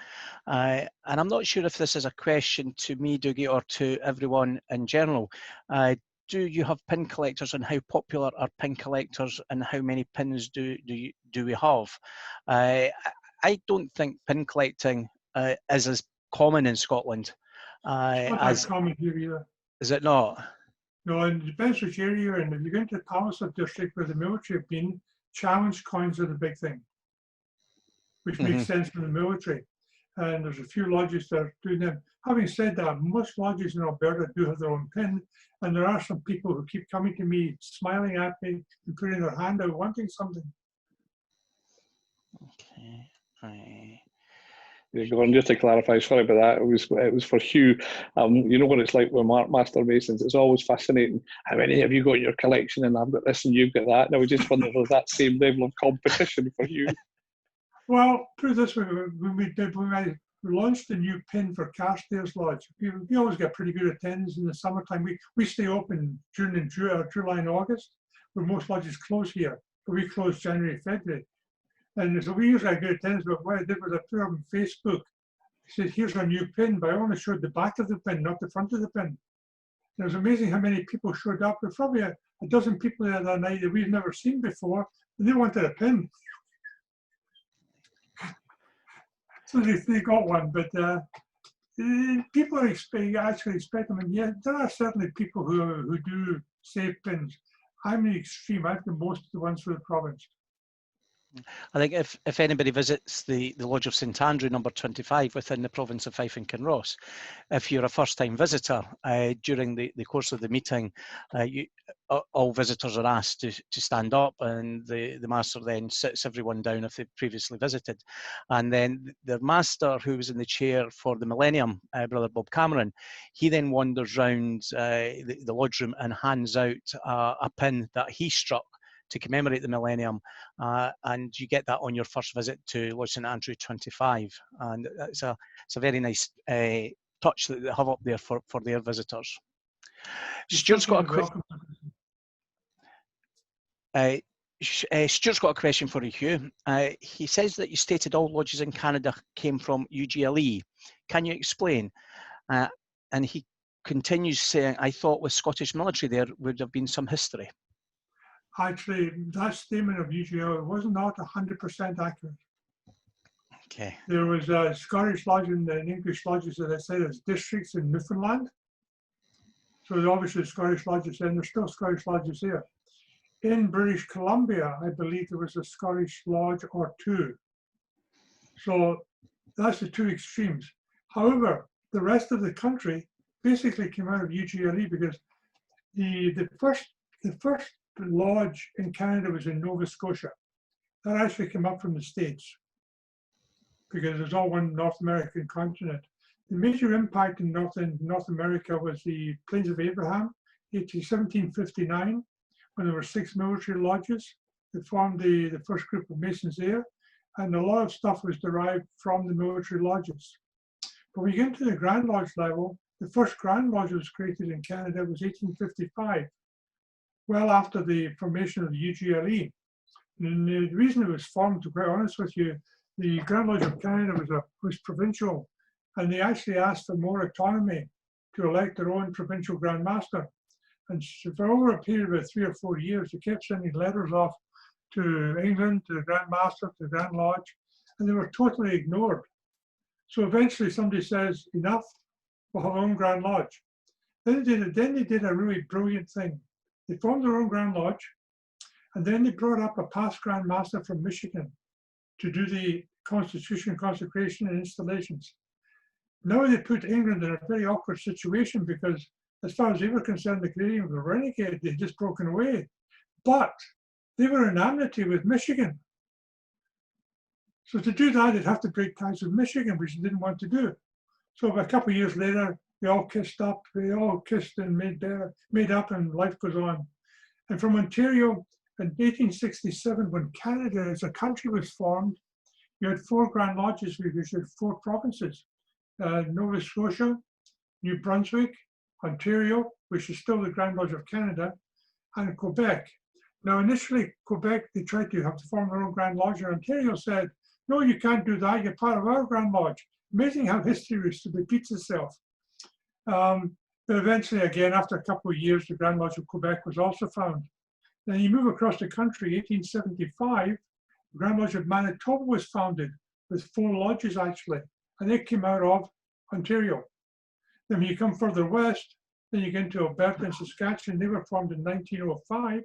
And I'm not sure if this is a question to me, Dougie, or to everyone in general. Do you have pin collectors, and how popular are pin collectors, and how many pins do we have? I don't think pin collecting is as common in Scotland. it's not as common here either. Is it not? No, in the Bedford area, and if you go into the Palliser district where the military have been, challenge coins are the big thing, which makes sense for the military. And there's a few lodges that are doing them. Having said that, most lodges in Alberta do have their own pin, and there are some people who keep coming to me, smiling at me, and putting their hand out, wanting something. Okay. Yeah, Gordon, just to clarify, sorry about that, it was for Hugh. You know what it's like with Master Masons, it's always fascinating. How many have you got in your collection, and I've got this and you've got that. And I was just wondering if there's that same level of competition for you. Well, put it this way, when I launched a new pin for Carstairs Lodge, we always get pretty good attendance in the summertime. We stay open June, July and August, where most lodges close here, but we close January, February. And so we usually had good attendance, but what I did was I put up on Facebook, I said, here's our new pin, but I only showed the back of the pin, not the front of the pin. And it was amazing how many people showed up. There were probably a dozen people there that night that we've never seen before, and they wanted a pin. So they got one, but people actually expect them. And yeah, there are certainly people who do save pins. I'm the extreme. I have the most of the ones for the province. I think if anybody visits the Lodge of St Andrew, number 25, within the province of Fife and Kinross, if you're a first-time visitor, during the course of the meeting, all visitors are asked to stand up, and the master then sits everyone down if they've previously visited. And then the master, who was in the chair for the Millennium, Brother Bob Cameron, he then wanders round the lodge room and hands out a pin that he struck to commemorate the Millennium, and you get that on your first visit to Lodge St Andrew 25, and it's a very nice touch that they have up there for their visitors. Stuart's got Stuart's got a question for you, Hugh. He says that you stated all lodges in Canada came from UGLE. Can you explain? And he continues saying, I thought with Scottish military there would have been some history. Actually, that statement of UGL was not 100% accurate. Okay. There was a Scottish lodge and English lodges, as I said, as districts in Newfoundland. So obviously Scottish lodges, and there's still Scottish lodges here. in British Columbia, I believe there was a Scottish lodge or two. So that's the two extremes. However, the rest of the country basically came out of UGLE because the first lodge in Canada was in Nova Scotia. That actually came up from the States because it's all one North American continent. The major impact in North America was the Plains of Abraham, 1759, when there were 6 military lodges that formed the first group of Masons there. And a lot of stuff was derived from the military lodges. But when you get into the Grand Lodge level, the first Grand Lodge was created in Canada was 1855, well after the formation of the UGLE. And the reason it was formed, to be quite honest with you, the Grand Lodge of Canada was provincial, and they actually asked for more autonomy to elect their own provincial Grand Master. And so for over a period of 3 or 4 years, they kept sending letters off to England, to the Grand Master, to the Grand Lodge, and they were totally ignored. So eventually somebody says, enough, we'll have our own Grand Lodge. Then they did a really brilliant thing. They formed their own Grand Lodge, and then they brought up a past Grand Master from Michigan to do the Constitution, consecration, and installations. Now they put England in a very awkward situation because as far as they were concerned, the Canadians were renegade, they'd just broken away. But they were in amity with Michigan. So to do that, they'd have to break ties with Michigan, which they didn't want to do. So a couple of years later, they all kissed and made up, and life goes on. And from Ontario, in 1867, when Canada as a country was formed, you had 4 Grand Lodges, because you had 4 provinces. Nova Scotia, New Brunswick, Ontario, which is still the Grand Lodge of Canada, and Quebec. Now, initially, Quebec, they tried to have to form their own Grand Lodge, and Ontario said, no, you can't do that, you're part of our Grand Lodge. Amazing how history repeats itself. But eventually, again, after a couple of years, the Grand Lodge of Quebec was also found. Then you move across the country, 1875, the Grand Lodge of Manitoba was founded with 4 lodges, actually, and they came out of Ontario. Then when you come further west, then you get into Alberta and Saskatchewan. They were formed in 1905,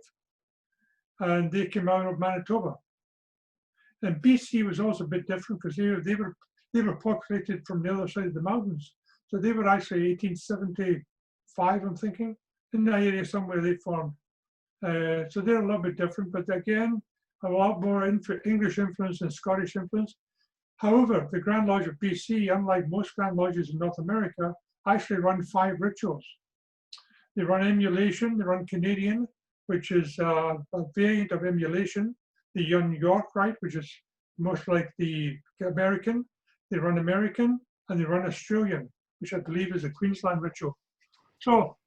and they came out of Manitoba. And BC was also a bit different because they were populated from the other side of the mountains. So they were actually 1875, I'm thinking, in that area somewhere they formed. So they're a little bit different, but again, a lot more English influence and Scottish influence. However, the Grand Lodge of BC, unlike most Grand Lodges in North America, actually run 5 rituals. They run emulation, they run Canadian, which is a variant of emulation, the Young York Rite, which is most like the American, they run American, and they run Australian, which I believe is a Queensland ritual. So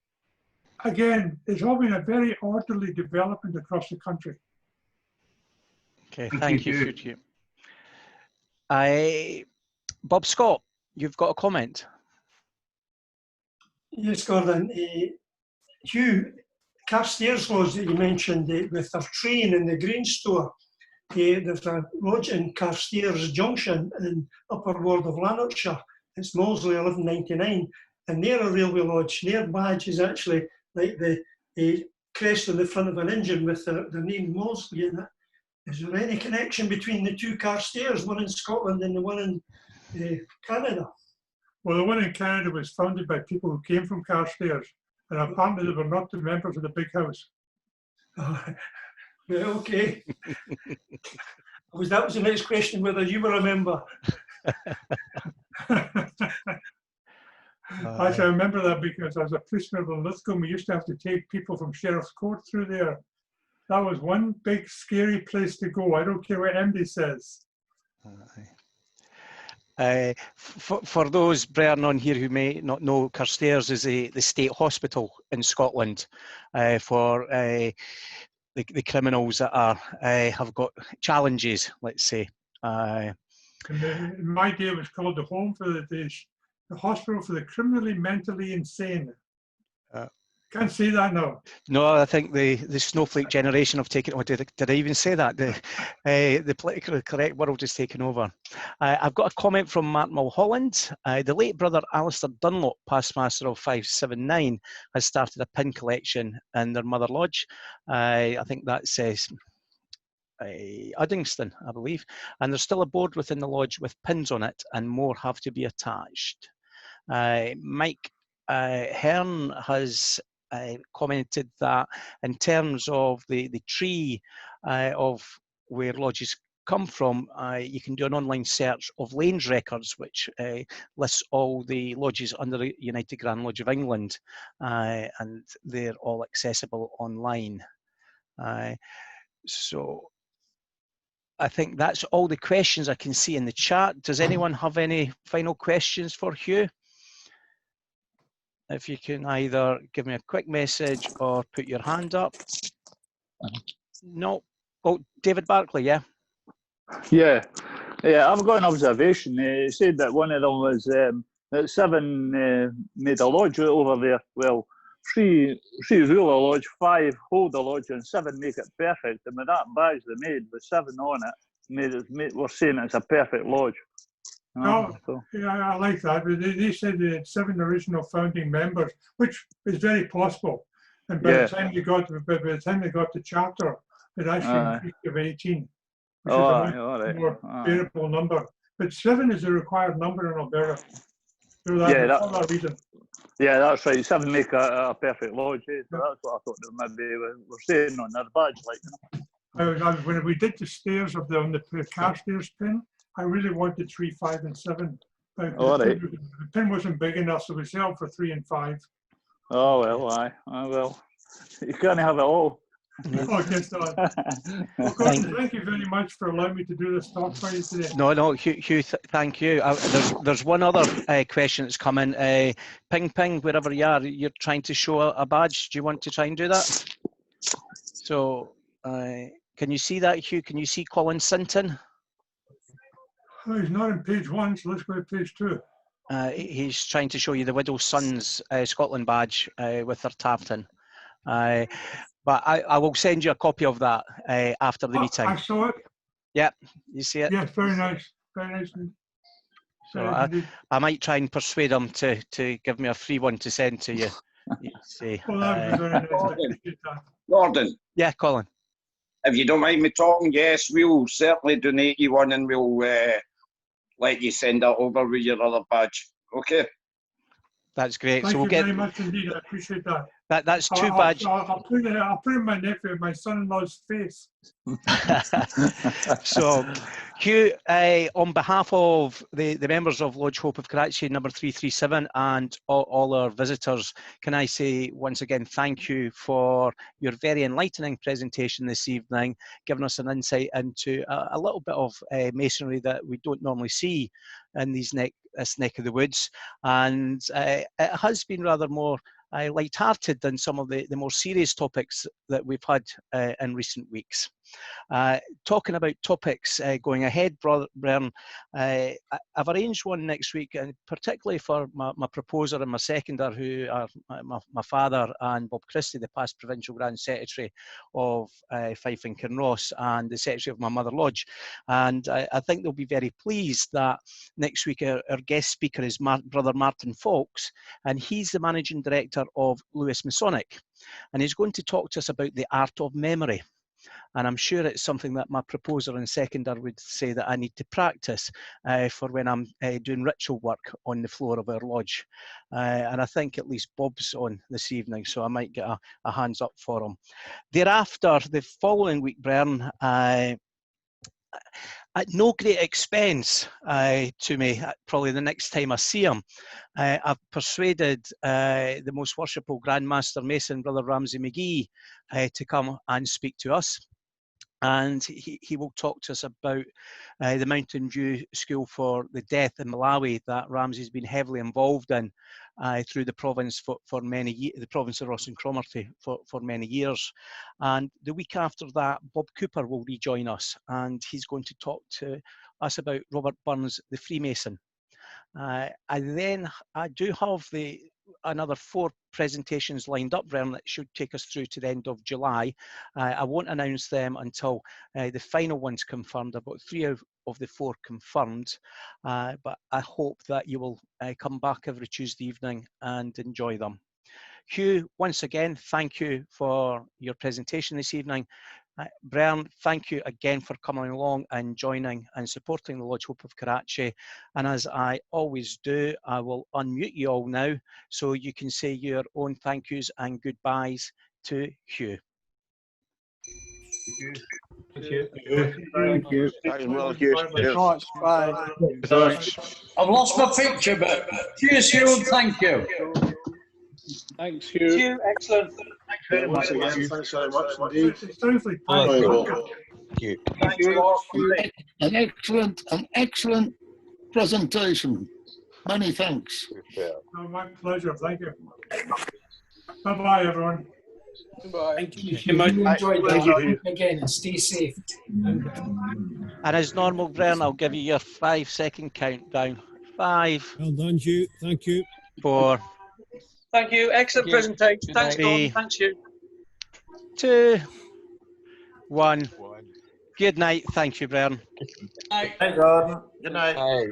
again, it's all been a very orderly development across the country. Okay, thank you. Bob Scott, you've got a comment. Yes, Gordon. Hugh, Carstairs Lodge that you mentioned with their train in the grain store, there's a lodge in Carstairs Junction in Upper Ward of Lanarkshire. It's Moseley 1199, and they're a railway lodge. Their badge is actually like the crest on the front of an engine with the name Moseley in it. Is there any connection between the 2 Carstairs, one in Scotland and the one in Canada? Well, the one in Canada was founded by people who came from Carstairs, and apparently they were not the members of the big house. Well, okay. That was the next question, whether you were a member. Actually, I remember that because as a policeman in Lithgow, we used to have to take people from Sheriff's Court through there. That was one big scary place to go. I don't care what MD says. For those brethren on here who may not know, Carstairs is the state hospital in Scotland for the criminals that have got challenges, let's say. In my day, it was called the home for the hospital for the criminally mentally insane. Can't see that now. No, I think the snowflake generation have taken. Oh, did I even say that? The politically correct world is taken over. I've got a comment from Mark Mulholland. The late brother Alistair Dunlop, past master of 579, has started a pin collection in their mother lodge. I think that says Uddingston, I believe. And there's still a board within the lodge with pins on it, and more have to be attached. Mike Hearn has commented that in terms of the tree of where lodges come from, you can do an online search of Lane's records, which lists all the lodges under the United Grand Lodge of England, and they're all accessible online. So I think that's all the questions I can see in the chat. Does anyone have any final questions for Hugh? If you can either give me a quick message or put your hand up. No. Oh, David Barclay, yeah. Yeah, I've got an observation. He said that one of them was that 7 made a lodge over there. Well, 3 rule a lodge, 5 hold a lodge, and 7 make it perfect. And with that badge they made with 7 on it, we're saying it's a perfect lodge. Oh, yeah, I like that. They said they had 7 original founding members, which is very possible. And by the time they got to chapter, it actually increased to 18, which is a more bearable number. But 7 is the required number in Alberta. So for that reason. Yeah, that's right. 7 make a perfect lodge. So that's what I thought they maybe were saying on their badge, like. When we did the stairs on the Carstairs pin, I really wanted 3, 5, and 7. But the pin wasn't big enough, so we settled for 3 and 5. Oh well, well, you can't have it all. Oh, guess not. Well, Gordon, thank you very much for allowing me to do this talk for you today. No, Hugh, thank you. There's one other question that's come in. Ping, wherever you are, you're trying to show a badge. Do you want to try and do that? So, can you see that, Hugh? Can you see Colin Sinton? Oh, he's not on page 1, so let's go to page 2. He's trying to show you the Widow's Sons Scotland badge with their Tafton. But I will send you a copy of that after the meeting. I saw it. Yep, you see it? Yes, very nice. Very nice. So I might try and persuade him to give me a free one to send to you. See. Well, that would be very nice. I appreciate that. Gordon. Yeah, Colin. If you don't mind me talking, yes, we'll certainly donate you one and we'll let you send that over with your other badge. Okay. That's great. Thank so we'll you very much indeed. I appreciate that. That's 2 badges. I'll put it in my nephew, my son-in-law's face. So, Hugh, on behalf of the members of Lodge Hope of Karachi number 337 and all our visitors, can I say once again thank you for your very enlightening presentation this evening, giving us an insight into a little bit of masonry that we don't normally see in this neck of the woods, and it has been rather more light-hearted than some of the more serious topics that we've had in recent weeks. Talking about topics going ahead, Bern, I've arranged one next week, and particularly for my proposer and my seconder, who are my father and Bob Christie, the past Provincial Grand Secretary of Fife and Kinross and the Secretary of my Mother Lodge. And I think they'll be very pleased that next week our guest speaker is Brother Martin Fawkes, and he's the Managing Director of Lewis Masonic. And he's going to talk to us about the art of memory. And I'm sure it's something that my proposer and seconder would say that I need to practice for when I'm doing ritual work on the floor of our lodge. And I think at least Bob's on this evening, so I might get a hands up for him. Thereafter, the following week, Bern, at no great expense to me, probably the next time I see him, I've persuaded the most worshipful Grand Master Mason, Brother Ramsay McGee, to come and speak to us. And he will talk to us about the Mountain View School for the Deaf in Malawi that Ramsay's been heavily involved in through the province for many years, the province of Ross and Cromarty for many years. And the week after that, Bob Cooper will rejoin us, and he's going to talk to us about Robert Burns, the Freemason. I do have another 4 presentations lined up, Brian, that should take us through to the end of July. I won't announce them until the final one's confirmed. I've got 3 of the 4 confirmed, but I hope that you will come back every Tuesday evening and enjoy them. Hugh, once again, thank you for your presentation this evening. Brian, thank you again for coming along and joining and supporting the Lodge Hope of Karachi. And as I always do, I will unmute you all now so you can say your own thank yous and goodbyes to Hugh. Thank you. Thank you. Thanks, well, Hugh. Cheers. Right, bye. Thanks. I've lost my picture, but cheers, Hugh, and thank you. Thanks, Hugh. Hugh, excellent. Thanks very much again. Thanks very much indeed. It sounds like Thank you. An excellent presentation. Many thanks. Oh, my pleasure. Thank you. Bye-bye, everyone. Goodbye. Thank you. You enjoyed that again, and stay safe. And as normal, Brian, I'll give you your 5-second countdown. 5. Well done, Hugh. Thank you. 4. Thank you. Excellent presentation. Thanks, Three. Gordon. Thanks, Hugh. 2. 1. Good night. Thank you, Brian. Bye. Hey, Gordon. Good night.